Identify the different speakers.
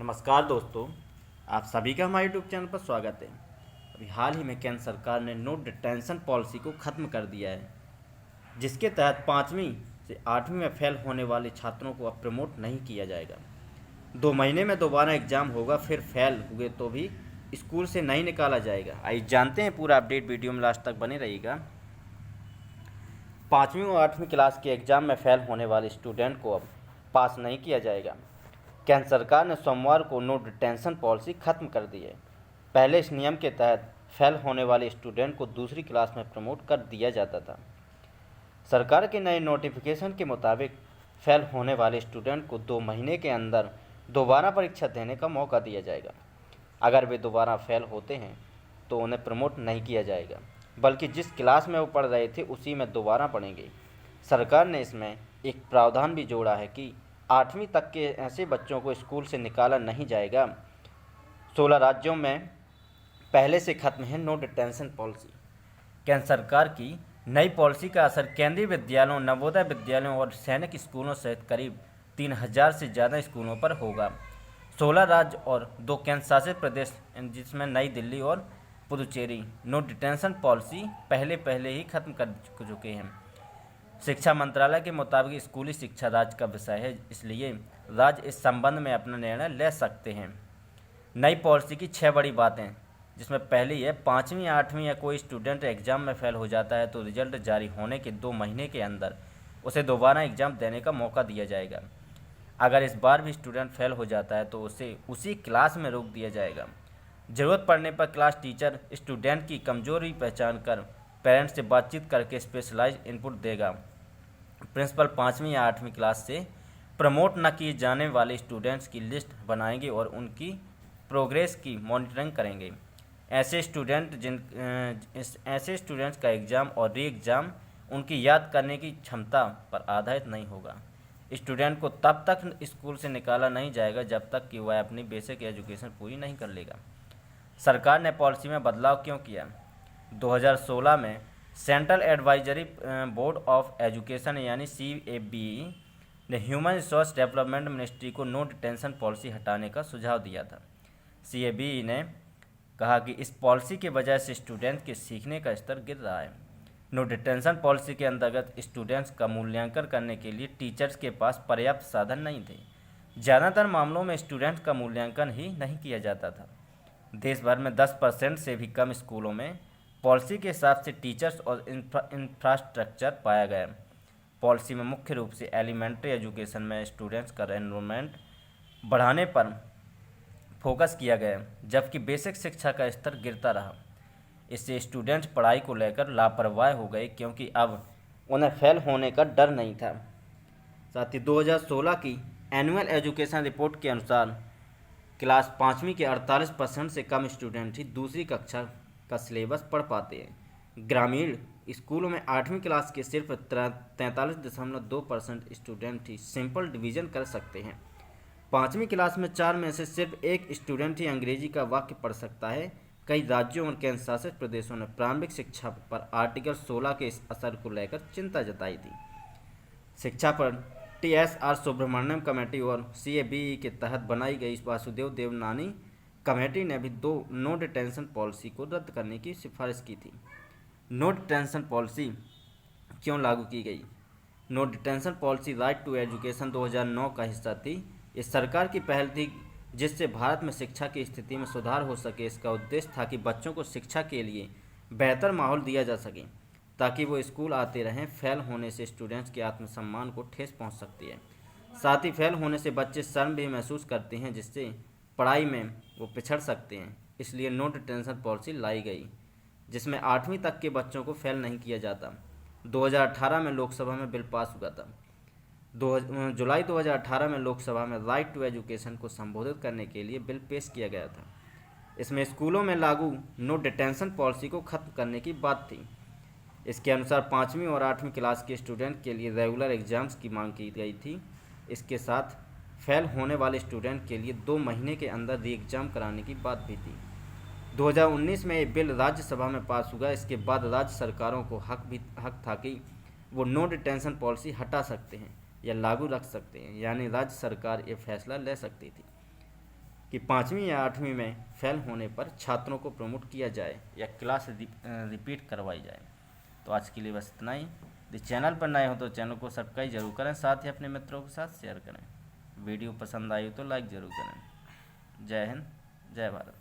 Speaker 1: नमस्कार दोस्तों, आप सभी का हमारे यूट्यूब चैनल पर स्वागत है। अभी हाल ही में केंद्र सरकार ने नो डिटेंशन पॉलिसी को ख़त्म कर दिया है, जिसके तहत 5वीं से 8वीं में फेल होने वाले छात्रों को अब प्रमोट नहीं किया जाएगा। 2 महीने में दोबारा एग्ज़ाम होगा, फिर फेल हुए तो भी स्कूल से नहीं निकाला जाएगा। आइए जानते हैं पूरा अपडेट, वीडियो में लास्ट तक बने रहिएगा। 5वीं और 8वीं क्लास के एग्ज़ाम में फेल होने वाले स्टूडेंट को अब पास नहीं किया जाएगा। केंद्र सरकार ने सोमवार को नो डिटेंशन पॉलिसी खत्म कर दी है। पहले इस नियम के तहत फेल होने वाले स्टूडेंट को दूसरी क्लास में प्रमोट कर दिया जाता था। सरकार के नए नोटिफिकेशन के मुताबिक फेल होने वाले स्टूडेंट को 2 महीने के अंदर दोबारा परीक्षा देने का मौका दिया जाएगा। अगर वे दोबारा फेल होते हैं तो उन्हें प्रमोट नहीं किया जाएगा, बल्कि जिस क्लास में वो पढ़ रहे थे उसी में दोबारा पढ़ेंगे। सरकार ने इसमें एक प्रावधान भी जोड़ा है कि 8वीं तक के ऐसे बच्चों को स्कूल से निकाला नहीं जाएगा। 16 राज्यों में पहले से खत्म है नो डिटेंशन पॉलिसी। केंद्र सरकार की नई पॉलिसी का असर केंद्रीय विद्यालयों, नवोदय विद्यालयों और सैनिक स्कूलों सहित करीब 3000 से ज़्यादा स्कूलों पर होगा। 16 राज्य और 2 केंद्र शासित प्रदेश, जिसमें नई दिल्ली और पुदुचेरी, नो डिटेंशन पॉलिसी पहले ही खत्म कर चुके हैं। शिक्षा मंत्रालय के मुताबिक स्कूली शिक्षा राज्य का विषय है, इसलिए राज्य इस संबंध में अपना निर्णय ले सकते हैं। नई पॉलिसी की 6 बड़ी बातें, जिसमें पहली है 5वीं या 8वीं या कोई स्टूडेंट एग्जाम में फेल हो जाता है तो रिजल्ट जारी होने के 2 महीने के अंदर उसे दोबारा एग्जाम देने का मौका दिया जाएगा। अगर इस बार भी स्टूडेंट फेल हो जाता है तो उसे उसी क्लास में रोक दिया जाएगा। ज़रूरत पड़ने पर क्लास टीचर स्टूडेंट की कमजोरी पहचान कर पेरेंट्स से बातचीत करके स्पेशलाइज इनपुट देगा। प्रिंसिपल 5वीं या 8वीं क्लास से प्रमोट न किए जाने वाले स्टूडेंट्स की लिस्ट बनाएंगे और उनकी प्रोग्रेस की मॉनिटरिंग करेंगे। ऐसे स्टूडेंट्स का एग्ज़ाम और री एग्ज़ाम उनकी याद करने की क्षमता पर आधारित नहीं होगा। स्टूडेंट को तब तक स्कूल से निकाला नहीं जाएगा जब तक कि वह अपनी बेसिक एजुकेशन पूरी नहीं कर लेगा। सरकार ने पॉलिसी में बदलाव क्यों किया? 2016 में central advisory board of education यानी CABE ने ह्यूमन रिसोर्स डेवलपमेंट मिनिस्ट्री को नो डिटेंशन पॉलिसी हटाने का सुझाव दिया था। CABE ने कहा कि इस पॉलिसी के वजह से स्टूडेंट के सीखने का स्तर गिर रहा है। नो डिटेंशन पॉलिसी के अंतर्गत स्टूडेंट्स का मूल्यांकन करने के लिए टीचर्स के पास पर्याप्त साधन नहीं थे। ज़्यादातर मामलों में स्टूडेंट्स का मूल्यांकन ही नहीं किया जाता था। देश भर में 10% से भी कम स्कूलों में पॉलिसी के हिसाब से टीचर्स और इंफ्रास्ट्रक्चर पाया गया। पॉलिसी में मुख्य रूप से एलिमेंट्री एजुकेशन में स्टूडेंट्स का एनरोलमेंट बढ़ाने पर फोकस किया गया, जबकि बेसिक शिक्षा का स्तर गिरता रहा। इससे स्टूडेंट्स पढ़ाई को लेकर लापरवाह हो गए, क्योंकि अब उन्हें फेल होने का डर नहीं था। साथ ही 2016 की एनुअल एजुकेशन रिपोर्ट के अनुसार क्लास 5वीं के 48% से कम स्टूडेंट ही दूसरी कक्षा का सिलेबस पढ़ पाते हैं। ग्रामीण स्कूलों में 8वीं क्लास के सिर्फ 43.2% स्टूडेंट ही सिंपल डिवीजन कर सकते हैं। 5वीं क्लास में 4 में से सिर्फ 1 स्टूडेंट ही अंग्रेजी का वाक्य पढ़ सकता है। कई राज्यों और केंद्र शासित प्रदेशों ने प्रारंभिक शिक्षा पर आर्टिकल 16 के इस असर को लेकर चिंता जताई थी। शिक्षा पर TSR सुब्रमण्यम कमेटी और CABE के तहत बनाई गई वासुदेव देवनानी कमेटी ने भी नो डिटेंशन पॉलिसी को रद्द करने की सिफारिश की थी। नो डिटेंशन पॉलिसी क्यों लागू की गई? No detention policy right to education 2009 का हिस्सा थी। ये सरकार की पहल थी जिससे भारत में शिक्षा की स्थिति में सुधार हो सके। इसका उद्देश्य था कि बच्चों को शिक्षा के लिए बेहतर माहौल दिया जा सके ताकि वो स्कूल आते रहें। फेल होने से स्टूडेंट्स के आत्मसम्मान को ठेस पहुंच सकती है। साथ ही फेल होने से बच्चे शर्म भी महसूस करते हैं, जिससे पढ़ाई में वो पिछड़ सकते हैं। इसलिए नो डिटेंशन पॉलिसी लाई गई, जिसमें 8वीं तक के बच्चों को फेल नहीं किया जाता। 2018 में लोकसभा में बिल पास हुआ था। जुलाई 2018 में लोकसभा में राइट टू एजुकेशन को संबोधित करने के लिए बिल पेश किया गया था। इसमें स्कूलों में लागू नो डिटेंशन पॉलिसी को खत्म करने की बात थी। इसके अनुसार 5वीं और 8वीं क्लास के स्टूडेंट के लिए रेगुलर एग्जाम्स की मांग की गई थी। इसके साथ फेल होने वाले स्टूडेंट के लिए 2 महीने के अंदर री एग्ज़ाम कराने की बात भी थी। 2019 में ये बिल राज्यसभा में पास हुआ। इसके बाद राज्य सरकारों को हक था कि वो नो डिटेंशन पॉलिसी हटा सकते हैं या लागू रख सकते हैं, यानी राज्य सरकार ये फैसला ले सकती थी। कि 5वीं या 8वीं में फेल होने पर छात्रों को प्रमोट किया जाए या क्लास रिपीट करवाई जाए। तो आज के लिए बस इतना ही। यदि चैनल पर नए हो तो चैनल को सब्सक्राइब जरूर करें, साथ ही अपने मित्रों के साथ शेयर करें। वीडियो पसंद आई हो तो लाइक ज़रूर करें। जय हिंद, जय भारत।